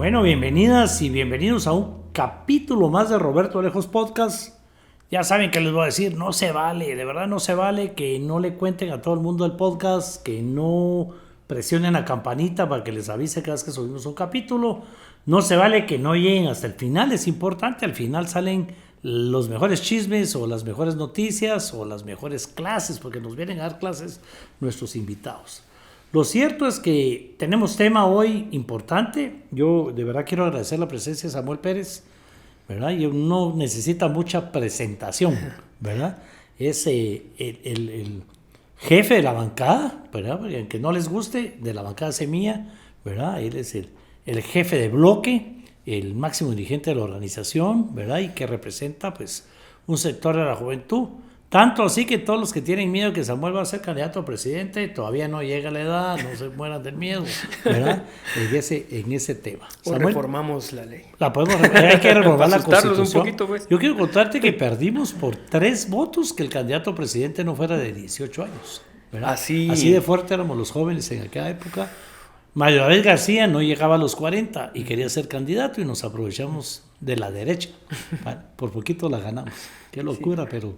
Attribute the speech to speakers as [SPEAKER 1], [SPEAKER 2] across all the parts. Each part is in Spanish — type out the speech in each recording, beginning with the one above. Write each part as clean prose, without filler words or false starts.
[SPEAKER 1] Bueno, bienvenidas y bienvenidos a un capítulo más de Roberto Alejos Podcast. Ya saben que les voy a decir, no se vale, de verdad no se vale que no le cuenten a todo el mundo el podcast, que no presionen la campanita para que les avise cada vez que subimos un capítulo. No se vale que no lleguen hasta el final, es importante, al final salen los mejores chismes o las mejores noticias o las mejores clases, porque nos vienen a dar clases nuestros invitados. Lo cierto es que tenemos tema hoy importante. Yo de verdad quiero agradecer la presencia de Samuel Pérez, ¿verdad? Y no necesita mucha presentación, ¿verdad? Es el jefe de la bancada, ¿verdad? Porque aunque no les guste, de la bancada semilla, ¿verdad? Él es el jefe de bloque, el máximo dirigente de la organización, ¿verdad? Y que representa, pues, un sector de la juventud. Tanto así que todos los que tienen miedo que Samuel va a ser candidato a presidente, todavía no llega la edad, no se mueran del miedo, ¿verdad? En ese tema.
[SPEAKER 2] O
[SPEAKER 1] Samuel,
[SPEAKER 2] reformamos la ley.
[SPEAKER 1] La podemos hay que reformar la Constitución.
[SPEAKER 2] Un poquito, pues.
[SPEAKER 1] Yo quiero contarte que perdimos por 3 votos que el candidato a presidente no fuera de 18 años, ¿verdad? Así de fuerte éramos los jóvenes en aquella época. Mario David García no llegaba a los 40 y quería ser candidato y nos aprovechamos de la derecha. Por poquito la ganamos. Qué locura, sí. Pero...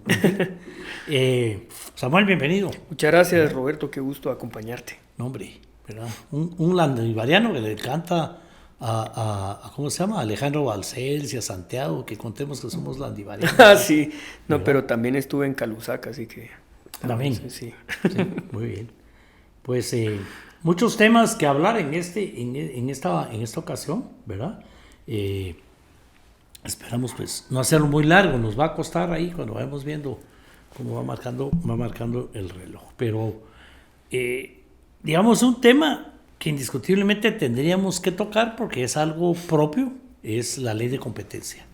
[SPEAKER 1] Samuel, bienvenido.
[SPEAKER 2] Muchas gracias, Roberto. Qué gusto acompañarte.
[SPEAKER 1] No, hombre, ¿verdad? Un landivariano que le canta a ¿cómo se llama? Alejandro Balcells y a Santiago, que contemos que somos landivarianos.
[SPEAKER 2] Ah, sí. No, ¿verdad? Pero también estuve en Calusaca, así que...
[SPEAKER 1] También.
[SPEAKER 2] Sí.
[SPEAKER 1] Muy bien. Pues... muchos temas que hablar en esta ocasión, ¿verdad? Esperamos pues no hacerlo muy largo, nos va a costar ahí cuando vayamos viendo cómo va marcando el reloj. Pero digamos un tema que indiscutiblemente tendríamos que tocar porque es algo propio, es la ley de competencia.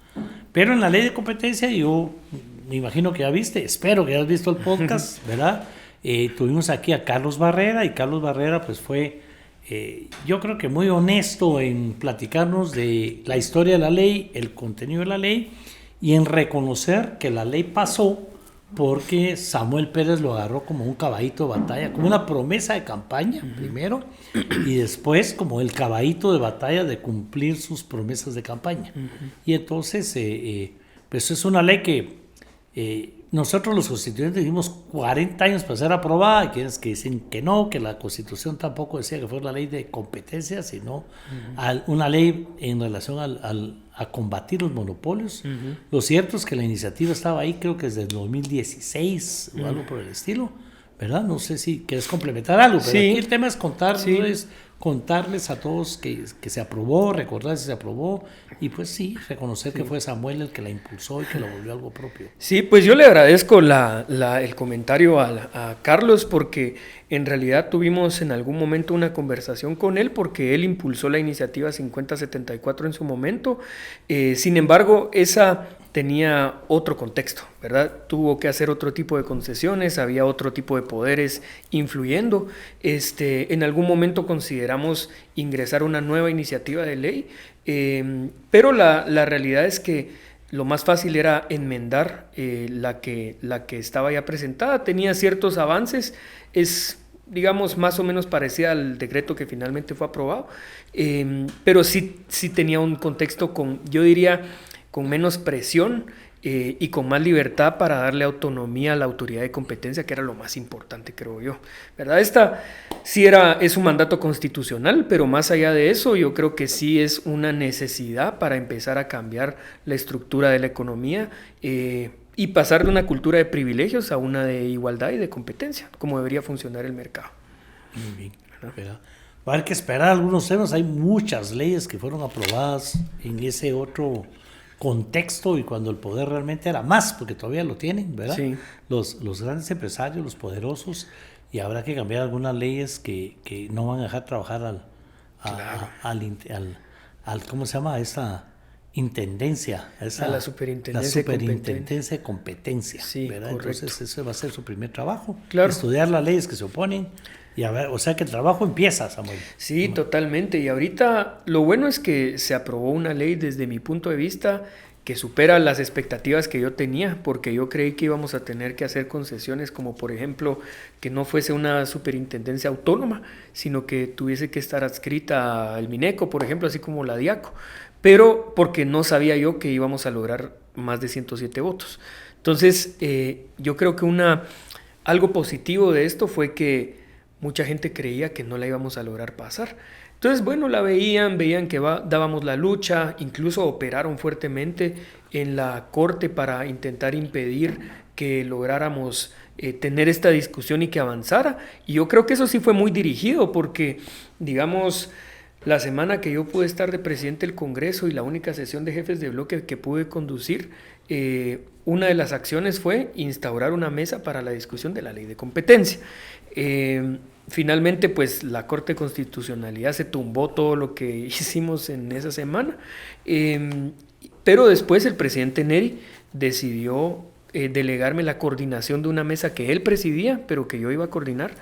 [SPEAKER 1] Pero en la ley de competencia yo me imagino que ya viste, espero que hayas visto el podcast, ¿verdad? Tuvimos aquí a Carlos Barrera y Carlos Barrera pues fue yo creo que muy honesto en platicarnos de la historia de la ley, el contenido de la ley y en reconocer que la ley pasó porque Samuel Pérez lo agarró como un caballito de batalla, como una promesa de campaña primero y después como el caballito de batalla de cumplir sus promesas de campaña. Y entonces pues es una ley que nosotros los constituyentes dijimos 40 años para ser aprobada, hay quienes que dicen que no, que la Constitución tampoco decía que fuera la ley de competencia, sino una ley en relación a combatir los monopolios. Lo cierto es que la iniciativa estaba ahí, creo que desde el 2016 o algo por el estilo, ¿verdad? No sé si quieres complementar algo, pero aquí el tema es contarles a todos que se aprobó, recordar si se aprobó y pues sí, reconocer que fue Samuel el que la impulsó y que la volvió algo propio.
[SPEAKER 2] Sí, pues yo le agradezco el comentario a Carlos porque en realidad tuvimos en algún momento una conversación con él porque él impulsó la iniciativa 5074 en su momento. Sin embargo, esa tenía otro contexto, ¿verdad? Tuvo que hacer otro tipo de concesiones, había otro tipo de poderes influyendo. En algún momento consideramos ingresar una nueva iniciativa de ley, pero la realidad es que lo más fácil era enmendar la que estaba ya presentada. Tenía ciertos avances, digamos, más o menos parecida al decreto que finalmente fue aprobado, pero sí tenía un contexto yo diría, con menos presión y con más libertad para darle autonomía a la autoridad de competencia, que era lo más importante, creo yo, ¿verdad? Esta sí es un mandato constitucional, pero más allá de eso, yo creo que sí es una necesidad para empezar a cambiar la estructura de la economía y pasar de una cultura de privilegios a una de igualdad y de competencia, como debería funcionar el mercado.
[SPEAKER 1] Muy bien, ¿verdad? Va a haber que esperar algunos temas, hay muchas leyes que fueron aprobadas en ese otro contexto y cuando el poder realmente era más, porque todavía lo tienen, ¿verdad? Sí. Los grandes empresarios, los poderosos, y habrá que cambiar algunas leyes que no van a dejar trabajar al ¿cómo se llama? Esa intendencia,
[SPEAKER 2] a la superintendencia
[SPEAKER 1] de competencia,
[SPEAKER 2] sí,
[SPEAKER 1] ¿verdad?
[SPEAKER 2] Correcto.
[SPEAKER 1] Entonces ese va a ser su primer trabajo,
[SPEAKER 2] claro.
[SPEAKER 1] Estudiar las leyes que se oponen. Y a ver, o sea que el trabajo empieza, Samuel.
[SPEAKER 2] Sí, totalmente. Y ahorita lo bueno es que se aprobó una ley desde mi punto de vista que supera las expectativas que yo tenía, porque yo creí que íbamos a tener que hacer concesiones como por ejemplo que no fuese una superintendencia autónoma, sino que tuviese que estar adscrita al Mineco, por ejemplo, así como la Diaco, pero porque no sabía yo que íbamos a lograr más de 107 votos. Entonces, yo creo que algo positivo de esto fue que mucha gente creía que no la íbamos a lograr pasar. Entonces, bueno, la veían que dábamos la lucha, incluso operaron fuertemente en la corte para intentar impedir que lográramos tener esta discusión y que avanzara. Y yo creo que eso sí fue muy dirigido porque, digamos, la semana que yo pude estar de presidente del Congreso y la única sesión de jefes de bloque que pude conducir, una de las acciones fue instaurar una mesa para la discusión de la ley de competencia. Finalmente, pues la Corte de Constitucionalidad se tumbó todo lo que hicimos en esa semana, pero después el presidente Neri decidió delegarme la coordinación de una mesa que él presidía, pero que yo iba a coordinar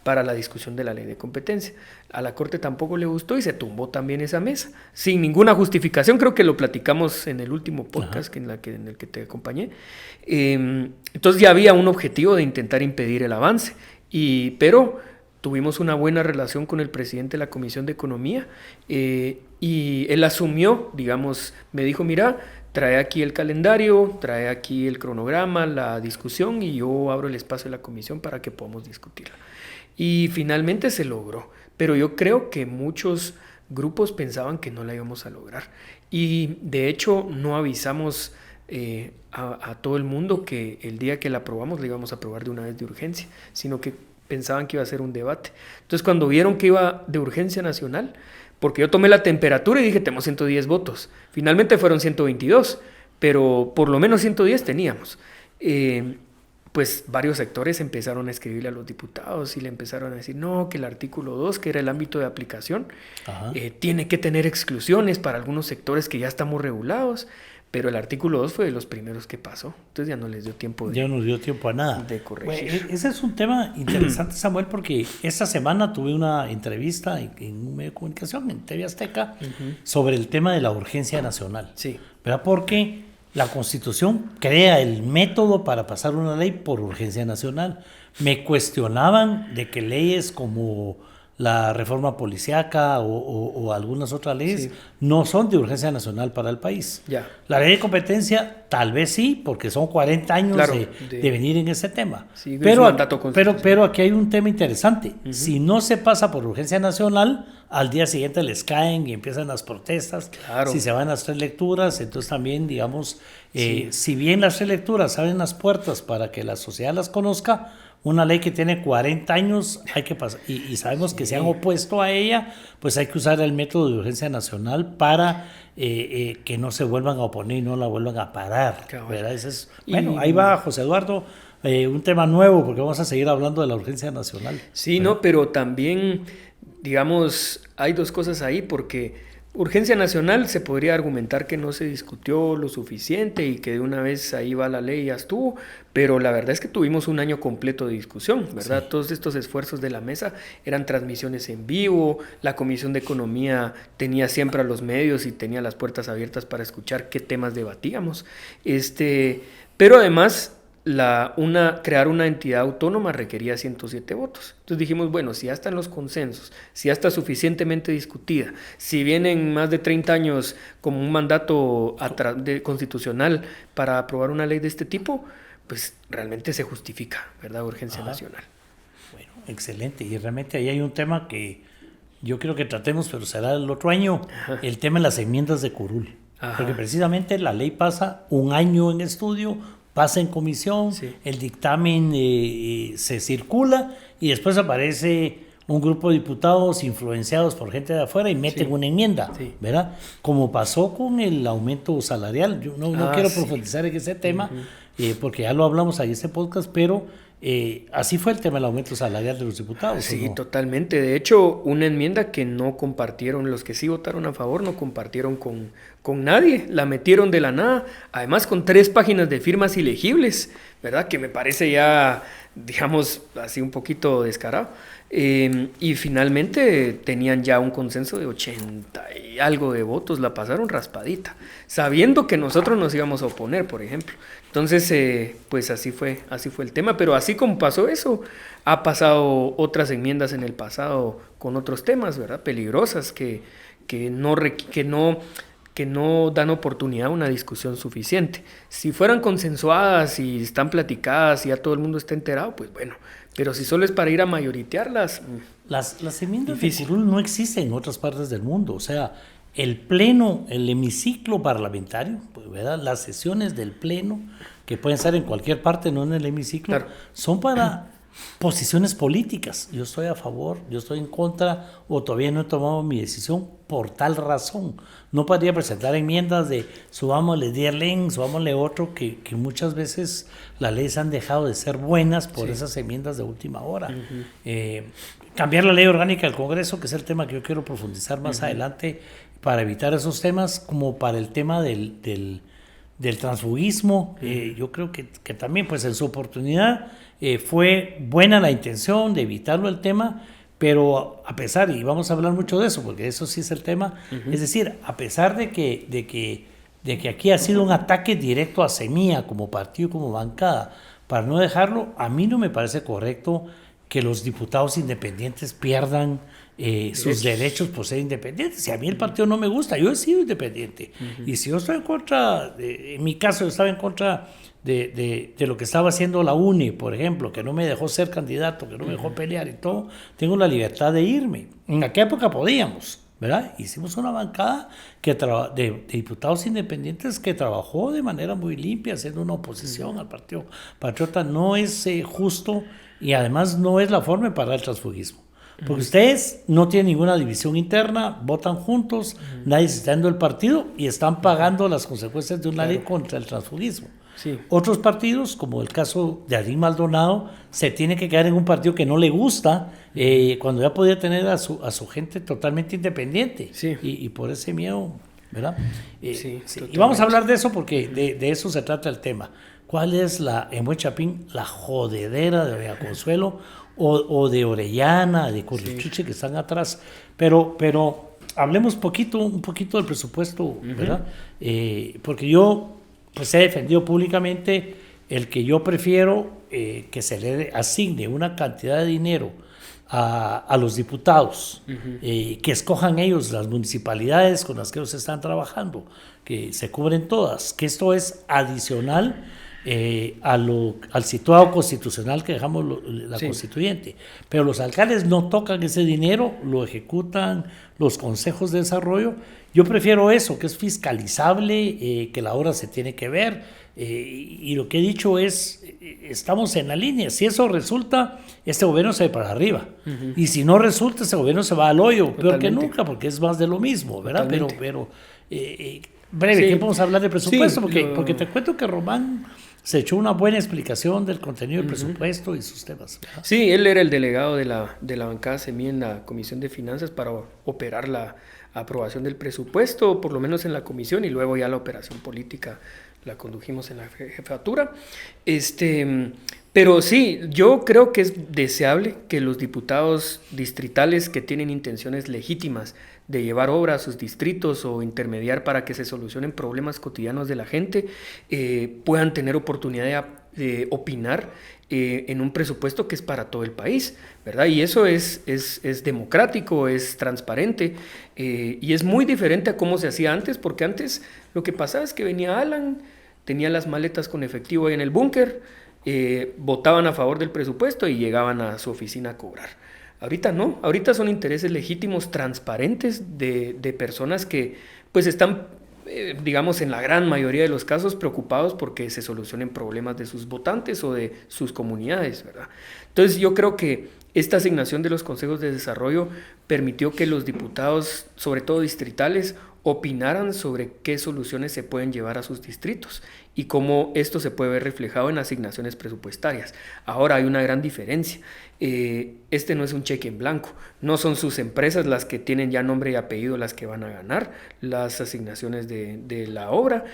[SPEAKER 2] para la discusión de la ley de competencia. A la Corte tampoco le gustó y se tumbó también esa mesa, sin ninguna justificación. Creo que lo platicamos en el último podcast en el que te acompañé. Entonces ya había un objetivo de intentar impedir el avance, pero tuvimos una buena relación con el presidente de la Comisión de Economía y él asumió, digamos, me dijo, mira, trae aquí el calendario, trae aquí el cronograma, la discusión y yo abro el espacio de la comisión para que podamos discutirla. Y finalmente se logró, pero yo creo que muchos grupos pensaban que no la íbamos a lograr y de hecho no avisamos a todo el mundo que el día que la aprobamos la íbamos a aprobar de una vez de urgencia, sino que pensaban que iba a ser un debate. Entonces cuando vieron que iba de urgencia nacional, porque yo tomé la temperatura y dije tenemos 110 votos, finalmente fueron 122, pero por lo menos 110 teníamos. Pues varios sectores empezaron a escribirle a los diputados y le empezaron a decir, no, que el artículo 2, que era el ámbito de aplicación, tiene que tener exclusiones para algunos sectores que ya estamos regulados, pero el artículo 2 fue de los primeros que pasó, entonces ya no les dio tiempo
[SPEAKER 1] ya no dio tiempo a nada.
[SPEAKER 2] De corregir.
[SPEAKER 1] Bueno, ese es un tema interesante, Samuel, porque esta semana tuve una entrevista en un medio de comunicación, en TV Azteca, sobre el tema de la urgencia nacional.
[SPEAKER 2] Sí.
[SPEAKER 1] ¿Verdad? Porque la Constitución crea el método para pasar una ley por urgencia nacional. Me cuestionaban de que leyes como la reforma policíaca o algunas otras leyes no son de urgencia nacional para el país.
[SPEAKER 2] Ya.
[SPEAKER 1] La ley de competencia tal vez sí, porque son 40 años
[SPEAKER 2] Claro,
[SPEAKER 1] de venir en ese tema.
[SPEAKER 2] Sí,
[SPEAKER 1] pero aquí hay un tema interesante. Si no se pasa por urgencia nacional, al día siguiente les caen y empiezan las protestas.
[SPEAKER 2] Claro.
[SPEAKER 1] Si se van las 3 lecturas, entonces también, digamos, si bien las 3 lecturas abren las puertas para que la sociedad las conozca, una ley que tiene 40 años hay que pasar, y sabemos que se han opuesto a ella, pues hay que usar el método de urgencia nacional para que no se vuelvan a oponer y no la vuelvan a parar. Bueno, ahí va José Eduardo, un tema nuevo porque vamos a seguir hablando de la urgencia nacional.
[SPEAKER 2] Sí, no, pero también, digamos, hay dos cosas ahí porque urgencia nacional se podría argumentar que no se discutió lo suficiente y que de una vez ahí va la ley y ya estuvo, pero la verdad es que tuvimos un año completo de discusión, ¿verdad? Sí. Todos estos esfuerzos de la mesa eran transmisiones en vivo, la Comisión de Economía tenía siempre a los medios y tenía las puertas abiertas para escuchar qué temas debatíamos. Pero además crear una entidad autónoma requería 107 votos. Entonces dijimos, bueno, si ya están los consensos, si ya está suficientemente discutida, si vienen más de 30 años como un mandato constitucional para aprobar una ley de este tipo, pues realmente se justifica, ¿verdad? Urgencia nacional.
[SPEAKER 1] Bueno, excelente. Y realmente ahí hay un tema que yo creo que tratemos, pero será el otro año, el tema de las enmiendas de curul. Porque precisamente la ley pasa un año en estudio, pasa en comisión, el dictamen se circula y después aparece un grupo de diputados influenciados por gente de afuera y meten una enmienda, ¿verdad? Como pasó con el aumento salarial. Yo no quiero profundizar en ese tema porque ya lo hablamos ahí en este podcast, pero así fue el tema del aumento salarial de los diputados.
[SPEAKER 2] Sí,
[SPEAKER 1] ¿no?
[SPEAKER 2] Totalmente. De hecho, una enmienda que no compartieron, los que sí votaron a favor, no compartieron con nadie, la metieron de la nada, además con 3 páginas de firmas ilegibles, ¿verdad? Que me parece ya digamos, así un poquito descarado. Y finalmente tenían ya un consenso de 80 y algo de votos, la pasaron raspadita, sabiendo que nosotros nos íbamos a oponer, por ejemplo. Entonces, pues así fue el tema, pero así como pasó eso, ha pasado otras enmiendas en el pasado con otros temas, ¿verdad? Peligrosas que no dan oportunidad a una discusión suficiente. Si fueran consensuadas y están platicadas y ya todo el mundo está enterado, pues bueno, pero si solo es para ir a mayoritearlas,
[SPEAKER 1] Las enmiendas
[SPEAKER 2] difícil.
[SPEAKER 1] de curul no existen en otras partes del mundo. O sea, el pleno, el hemiciclo parlamentario, pues, ¿verdad? Las sesiones del pleno, que pueden estar en cualquier parte, no en el hemiciclo,
[SPEAKER 2] Claro.
[SPEAKER 1] son para posiciones políticas. Yo estoy a favor, yo estoy en contra, o todavía no he tomado mi decisión por tal razón. No podría presentar enmiendas de subámosle 10 leyes, subámosle otro, que muchas veces las leyes han dejado de ser buenas por esas enmiendas de última hora. Cambiar la ley orgánica del Congreso, que es el tema que yo quiero profundizar más adelante, para evitar esos temas, como para el tema del transfugismo. Yo creo que también, pues en su oportunidad, fue buena la intención de evitarlo el tema, pero a pesar, y vamos a hablar mucho de eso, porque eso sí es el tema, es decir, a pesar de que aquí ha sido un ataque directo a Semilla como partido, como bancada, para no dejarlo, a mí no me parece correcto que los diputados independientes pierdan sus derechos por ser independientes. Si a mí el partido no me gusta, yo he sido independiente. Y si yo estoy en contra, en mi caso yo estaba en contra de lo que estaba haciendo la UNE, por ejemplo, que no me dejó ser candidato, que no me dejó pelear y todo, tengo la libertad de irme. En aquella época podíamos, ¿verdad? Hicimos una bancada de diputados independientes que trabajó de manera muy limpia, haciendo una oposición al Partido Patriota. No es justo y además no es la forma para el transfugismo. Porque ustedes no tienen ninguna división interna, votan juntos, nadie se está dando el partido y están pagando las consecuencias de una ley contra el transfugismo.
[SPEAKER 2] Sí.
[SPEAKER 1] Otros partidos, como el caso de Adín Maldonado, se tiene que quedar en un partido que no le gusta, cuando ya podía tener a su gente totalmente independiente.
[SPEAKER 2] Sí.
[SPEAKER 1] Y por ese miedo, ¿verdad?
[SPEAKER 2] Sí,
[SPEAKER 1] y vamos a hablar de eso porque de eso se trata el tema. ¿Cuál es en Buen Chapín la jodedera de Doña Consuelo o de Orellana, de Corrichuche, que están atrás? Pero hablemos un poquito del presupuesto, ¿verdad? Porque yo pues he defendido públicamente el que yo prefiero que se le asigne una cantidad de dinero a los diputados, que escojan ellos las municipalidades con las que ellos están trabajando, que se cubren todas, que esto es adicional al situado constitucional que dejamos la constituyente. Pero los alcaldes no tocan ese dinero, lo ejecutan los consejos de desarrollo. Yo prefiero eso, que es fiscalizable, que la obra se tiene que ver, y lo que he dicho es, estamos en la línea. Si eso resulta, este gobierno se va para arriba. Y si no resulta, ese gobierno se va al hoyo, peor que nunca, porque es más de lo mismo, ¿verdad? Pero breve, ¿qué podemos hablar de presupuesto? Porque te cuento que Román se echó una buena explicación del contenido del presupuesto y sus temas, ¿verdad?
[SPEAKER 2] Sí, él era el delegado de la bancada Semilla en la Comisión de Finanzas para operar la aprobación del presupuesto, por lo menos en la comisión, y luego ya la operación política la condujimos en la jefatura. Pero sí, yo creo que es deseable que los diputados distritales que tienen intenciones legítimas de llevar obra a sus distritos o intermediar para que se solucionen problemas cotidianos de la gente, puedan tener oportunidad de opinar en un presupuesto que es para todo el país, ¿verdad? Y eso es democrático, es transparente, y es muy diferente a cómo se hacía antes, porque antes lo que pasaba es que venía Alan, tenía las maletas con efectivo ahí en el búnker, votaban a favor del presupuesto y llegaban a su oficina a cobrar. Ahorita no, ahorita son intereses legítimos, transparentes de personas que pues están, digamos, en la gran mayoría de los casos preocupados porque se solucionen problemas de sus votantes o de sus comunidades, ¿verdad? Entonces yo creo que esta asignación de los consejos de desarrollo permitió que los diputados, sobre todo distritales, opinaran sobre qué soluciones se pueden llevar a sus distritos y cómo esto se puede ver reflejado en asignaciones presupuestarias. Ahora hay una gran diferencia. Este no es un cheque en blanco, no son sus empresas las que tienen ya nombre y apellido las que van a ganar las asignaciones de la obra.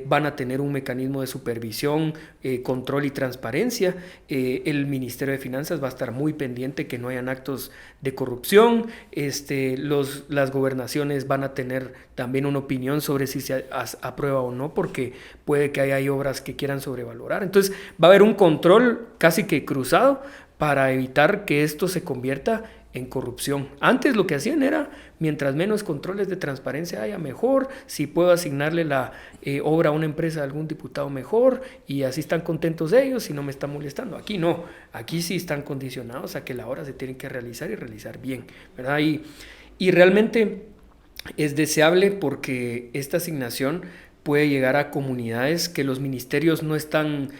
[SPEAKER 2] Van a tener un mecanismo de supervisión, control y transparencia. El Ministerio de Finanzas va a estar muy pendiente que no hayan actos de corrupción. Las gobernaciones van a tener también una opinión sobre si se aprueba o no, porque puede que haya obras que quieran sobrevalorar. Entonces va a haber un control casi que cruzado para evitar que esto se convierta en corrupción. Antes lo que hacían era, mientras menos controles de transparencia haya, mejor. Si puedo asignarle la obra a una empresa de algún diputado, mejor, y así están contentos ellos y no me están molestando. Aquí no, aquí sí están condicionados a que la obra se tiene que realizar y realizar bien, ¿verdad? Y realmente es deseable porque esta asignación puede llegar a comunidades que los ministerios no están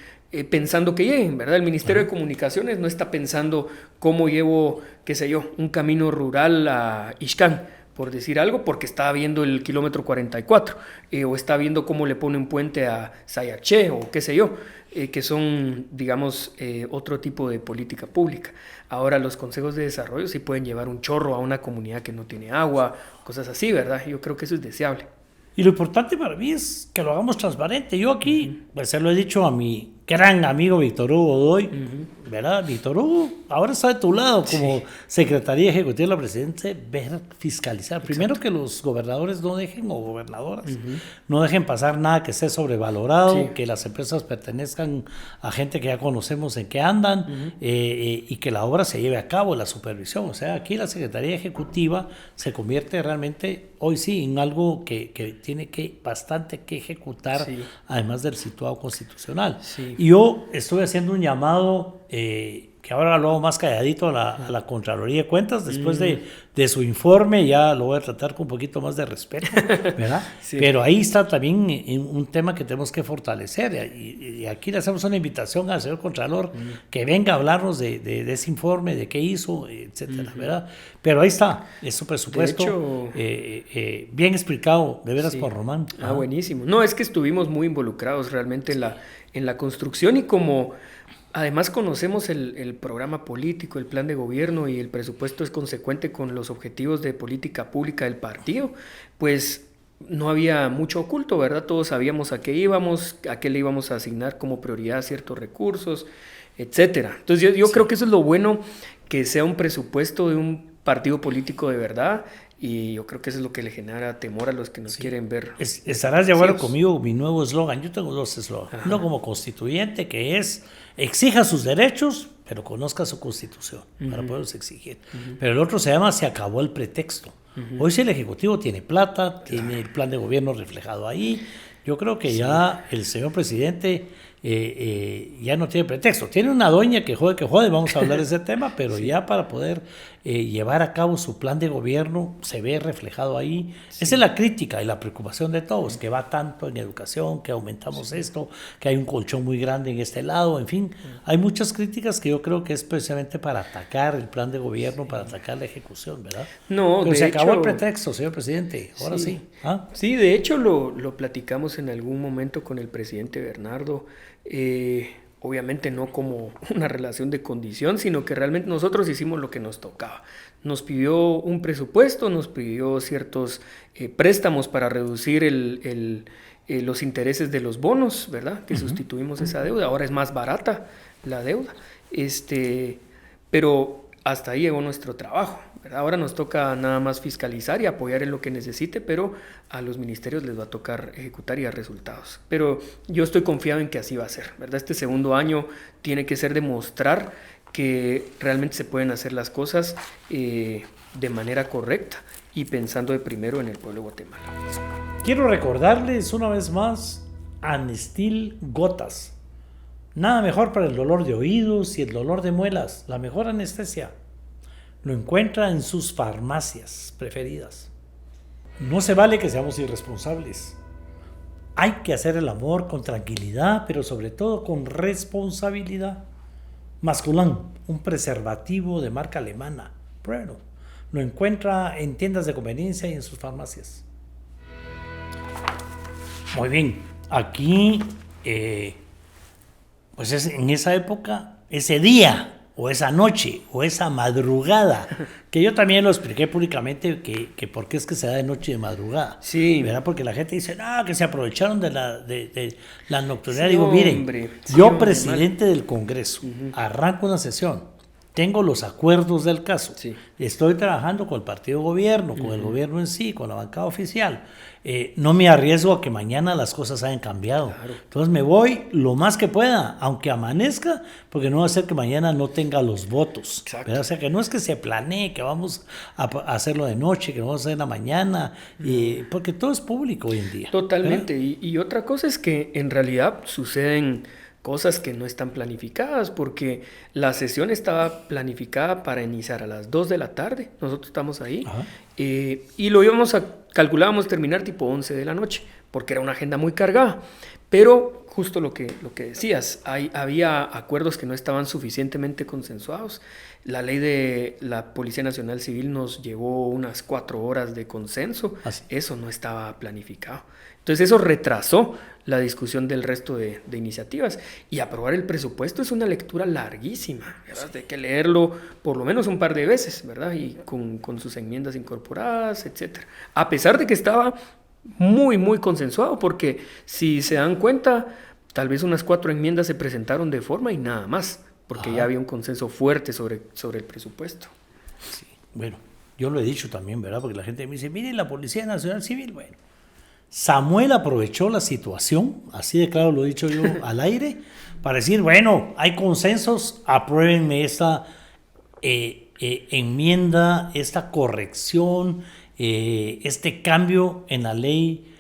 [SPEAKER 2] pensando que lleguen, ¿verdad? El Ministerio de Comunicaciones no está pensando cómo llevo, qué sé yo, un camino rural a Ixcán, por decir algo, porque está viendo el kilómetro 44, o está viendo cómo le pone un puente a Sayaché, o qué sé yo, que son, digamos, otro tipo de política pública. Ahora los consejos de desarrollo sí pueden llevar un chorro a una comunidad que no tiene agua, cosas así, ¿verdad? Yo creo que eso es deseable.
[SPEAKER 1] Y lo importante para mí es que lo hagamos transparente. Yo aquí, pues se lo he dicho a mi gran amigo Víctor Hugo Godoy, ¿verdad? Víctor Hugo ahora está de tu lado como Secretaría Ejecutiva de la Presidencia, ver, fiscalizar. Exacto. Primero que los gobernadores no dejen, o gobernadoras, no dejen pasar nada que esté sobrevalorado, que las empresas pertenezcan a gente que ya conocemos en qué andan, y que la obra se lleve a cabo, la supervisión. O sea, aquí la Secretaría Ejecutiva se convierte realmente, hoy sí, en algo que tiene bastante que ejecutar, además del situado constitucional. Sí. Y yo estoy haciendo un llamado, que ahora lo hago más calladito a la Contraloría de Cuentas, después de su informe, ya lo voy a tratar con un poquito más de respeto, ¿verdad? Pero ahí está también un tema que tenemos que fortalecer, y aquí le hacemos una invitación al señor Contralor que venga a hablarnos de ese informe, de qué hizo, etcétera, ¿verdad? Pero ahí está, es su presupuesto, bien explicado, de veras, por Román.
[SPEAKER 2] Buenísimo. No, es que estuvimos muy involucrados realmente en la construcción, y como además conocemos el programa político, el plan de gobierno, y el presupuesto es consecuente con los objetivos de política pública del partido, pues no había mucho oculto, ¿verdad? Todos sabíamos a qué íbamos, a qué le íbamos a asignar como prioridad ciertos recursos, etcétera. Entonces yo creo que eso es lo bueno, que sea un presupuesto de un partido político de verdad. Y yo creo que eso es lo que le genera temor a los que nos quieren ver.
[SPEAKER 1] Estarás de acuerdo conmigo, mi nuevo eslogan. Yo tengo dos eslogans. Uno como constituyente, que es: exija sus derechos, pero conozca su constitución para poderlos exigir. Pero el otro se llama: se acabó el pretexto. Hoy si el Ejecutivo tiene plata, tiene el plan de gobierno reflejado ahí. Yo creo que ya el señor presidente ya no tiene pretexto. Tiene una doña que jode, vamos a hablar de ese tema, pero ya para poder llevar a cabo su plan de gobierno se ve reflejado ahí. Esa es la crítica y la preocupación de todos, que va tanto en educación, que aumentamos esto, que hay un colchón muy grande en este lado, en fin. Hay muchas críticas que yo creo que es precisamente para atacar el plan de gobierno, para atacar la ejecución, ¿verdad?
[SPEAKER 2] No,
[SPEAKER 1] pero se acabó el pretexto, señor presidente, ahora sí.
[SPEAKER 2] Sí, de hecho lo platicamos en algún momento con el presidente Bernardo, obviamente no como una relación de condición, sino que realmente nosotros hicimos lo que nos tocaba. Nos pidió un presupuesto, nos pidió ciertos préstamos para reducir los intereses de los bonos, ¿verdad? Que sustituimos esa deuda. Ahora es más barata la deuda. Pero hasta ahí llegó nuestro trabajo, ¿verdad? Ahora nos toca nada más fiscalizar y apoyar en lo que necesite, pero a los ministerios les va a tocar ejecutar y dar resultados. Pero yo estoy confiado en que así va a ser, ¿verdad? Este segundo año tiene que ser demostrar que realmente se pueden hacer las cosas de manera correcta y pensando de primero en el pueblo de Guatemala.
[SPEAKER 1] Quiero recordarles una vez más Anestil Gotas. Nada mejor para el dolor de oídos y el dolor de muelas, la mejor anestesia. Lo encuentra en sus farmacias preferidas. No se vale que seamos irresponsables. Hay que hacer el amor con tranquilidad, pero sobre todo con responsabilidad. Masculán, un preservativo de marca alemana. Pruébalo. Lo encuentra en tiendas de conveniencia y en sus farmacias. Muy bien. aquí, pues en esa época, ese día, o esa noche, o esa madrugada, que yo también lo expliqué públicamente, que por qué es que se da de noche y de madrugada.
[SPEAKER 2] Sí.
[SPEAKER 1] ¿Verdad? Porque la gente dice, no, que se aprovecharon de la nocturnidad.
[SPEAKER 2] Sí,
[SPEAKER 1] Digo, miren,
[SPEAKER 2] hombre. Sí,
[SPEAKER 1] yo,
[SPEAKER 2] hombre,
[SPEAKER 1] presidente del Congreso, arranco una sesión, tengo los acuerdos del caso,
[SPEAKER 2] Sí.
[SPEAKER 1] estoy trabajando con el partido gobierno, con el gobierno en sí, con la bancada oficial. No me arriesgo a que mañana las cosas hayan cambiado.
[SPEAKER 2] Claro.
[SPEAKER 1] Entonces me voy lo más que pueda, aunque amanezca, porque no va a ser que mañana no tenga los votos.
[SPEAKER 2] Exacto.
[SPEAKER 1] ¿Verdad? O sea, que no es que se planee que vamos a hacerlo de noche, que lo vamos a hacer en la mañana, porque todo es público hoy en día.
[SPEAKER 2] Totalmente. Y otra cosa es que en realidad suceden cosas que no están planificadas, porque la sesión estaba planificada para iniciar a las 2 de la tarde. Nosotros estamos ahí.
[SPEAKER 1] Ajá.
[SPEAKER 2] Y lo calculábamos terminar tipo 11 de la noche, porque era una agenda muy cargada. Pero justo lo que decías, había acuerdos que no estaban suficientemente consensuados. La ley de la Policía Nacional Civil nos llevó unas 4 horas de consenso.
[SPEAKER 1] Así.
[SPEAKER 2] Eso no estaba planificado. Entonces eso retrasó la discusión del resto de iniciativas. Y aprobar el presupuesto es una lectura larguísima, ¿verdad? Hay que leerlo por lo menos un par de veces, ¿verdad? Y con sus enmiendas incorporadas, etcétera. A pesar de que estaba muy, muy consensuado, porque si se dan cuenta, tal vez unas 4 enmiendas se presentaron de forma y nada más, porque ya había un consenso fuerte sobre el presupuesto.
[SPEAKER 1] Sí. Bueno, yo lo he dicho también, ¿verdad? Porque la gente me dice, mire, la Policía Nacional Civil, bueno. Samuel aprovechó la situación, así de claro lo he dicho yo al aire, para decir, bueno, hay consensos, apruébenme esta enmienda, esta corrección, este cambio en la ley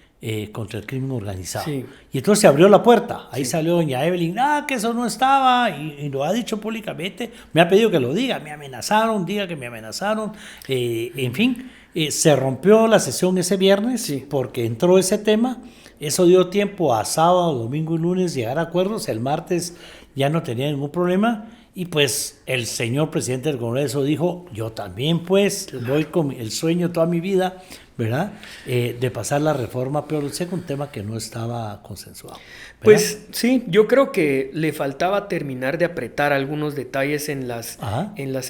[SPEAKER 1] contra el crimen organizado.
[SPEAKER 2] Sí.
[SPEAKER 1] Y entonces se abrió la puerta. Ahí salió doña Evelyn, que eso no estaba, y lo ha dicho públicamente. Me ha pedido que lo diga, me amenazaron, diga que me amenazaron, en fin. Se rompió la sesión ese viernes porque entró ese tema. Eso dio tiempo a sábado, domingo y lunes llegar a acuerdos. El martes ya no tenía ningún problema. Y pues el señor presidente del Congreso dijo, yo también pues voy con el sueño toda mi vida, ¿verdad? De pasar la reforma, pero sé que un tema que no estaba consensuado. ¿Verdad?
[SPEAKER 2] Pues sí, yo creo que le faltaba terminar de apretar algunos detalles en las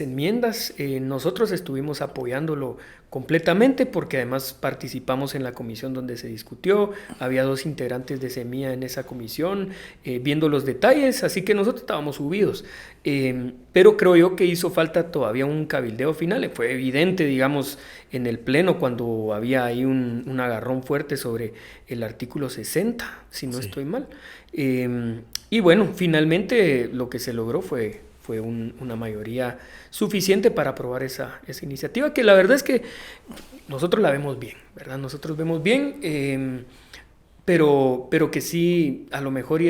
[SPEAKER 2] enmiendas. Nosotros estuvimos apoyándolo completamente porque además participamos en la comisión donde se discutió. Había 2 integrantes de Semilla en esa comisión viendo los detalles, así que nosotros estábamos subidos. Pero creo yo que hizo falta todavía un cabildeo final. Fue evidente, digamos, en el pleno cuando había ahí un agarrón fuerte sobre el artículo 60, si no estoy mal. Y bueno, finalmente lo que se logró fue una mayoría suficiente para aprobar esa iniciativa, que la verdad es que nosotros la vemos bien, ¿verdad? Nosotros vemos bien, pero que sí, a lo mejor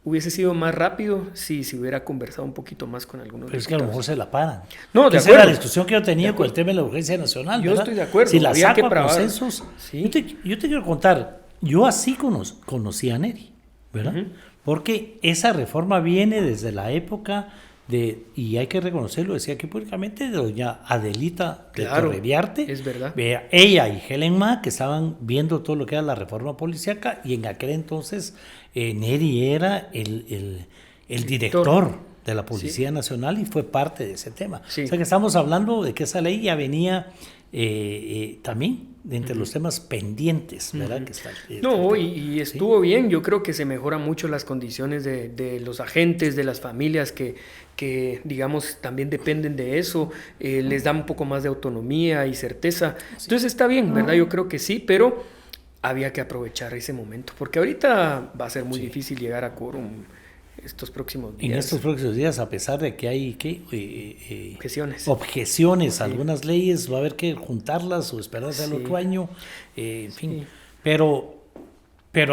[SPEAKER 2] hubiese sido más rápido si se hubiera conversado un poquito más con algunos
[SPEAKER 1] pero es que a lo mejor se la paran.
[SPEAKER 2] No, de
[SPEAKER 1] esa
[SPEAKER 2] acuerdo.
[SPEAKER 1] era la discusión que yo tenía con el tema de la urgencia nacional.
[SPEAKER 2] Yo
[SPEAKER 1] ¿verdad?
[SPEAKER 2] estoy de acuerdo.
[SPEAKER 1] Si la
[SPEAKER 2] Había que
[SPEAKER 1] saco a
[SPEAKER 2] probar.
[SPEAKER 1] consensos.
[SPEAKER 2] Sí.
[SPEAKER 1] Yo te quiero contar, yo así conocí a Neri, ¿verdad? Porque esa reforma viene desde la época y hay que reconocerlo, decía aquí públicamente, de doña Adelita de Torreviarte.
[SPEAKER 2] Es verdad.
[SPEAKER 1] Ella y Helen Ma, que estaban viendo todo lo que era la reforma policíaca, y en aquel entonces Neri era el director de la Policía Nacional y fue parte de ese tema.
[SPEAKER 2] Sí.
[SPEAKER 1] O sea que estamos hablando de que esa ley ya venía también de entre los temas pendientes, ¿verdad? Que está,
[SPEAKER 2] no, y estuvo bien. Yo creo que se mejoran mucho las condiciones de los agentes, de las familias que digamos, también dependen de eso. Les da un poco más de autonomía y certeza. Entonces está bien, ¿verdad? Yo creo que sí, pero había que aprovechar ese momento, porque ahorita va a ser muy difícil llegar a quórum estos próximos días.
[SPEAKER 1] En estos próximos días, a pesar de que hay objeciones a algunas leyes, va a haber que juntarlas o esperarse al otro año, en fin. Pero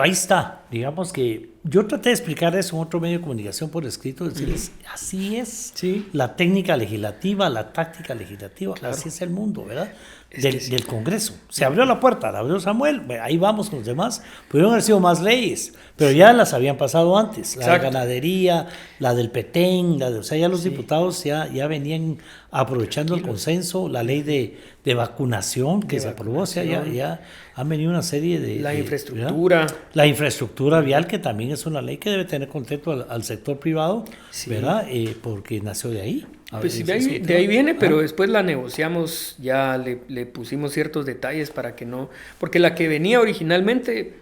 [SPEAKER 1] ahí está, digamos que yo traté de explicar eso en otro medio de comunicación por escrito, decirles, así es la técnica legislativa, la táctica legislativa, así es el mundo, ¿verdad? Del Congreso. Se abrió la puerta, la abrió Samuel, ahí vamos con los demás. Pudieron haber sido más leyes, pero ya las habían pasado antes. La de ganadería, la del Petén, o sea, ya los diputados ya venían aprovechando el consenso, la ley de vacunación que se aprobó, o sea, ya han venido una serie de...
[SPEAKER 2] infraestructura.
[SPEAKER 1] La infraestructura infraestructura vial, que también es una ley que debe tener contento al sector privado,
[SPEAKER 2] Sí.
[SPEAKER 1] ¿verdad? Porque nació de ahí.
[SPEAKER 2] Pues sí,
[SPEAKER 1] Ese es un
[SPEAKER 2] de ahí
[SPEAKER 1] tema.
[SPEAKER 2] viene, pero después la negociamos, ya le pusimos ciertos detalles para que no, porque la que venía originalmente,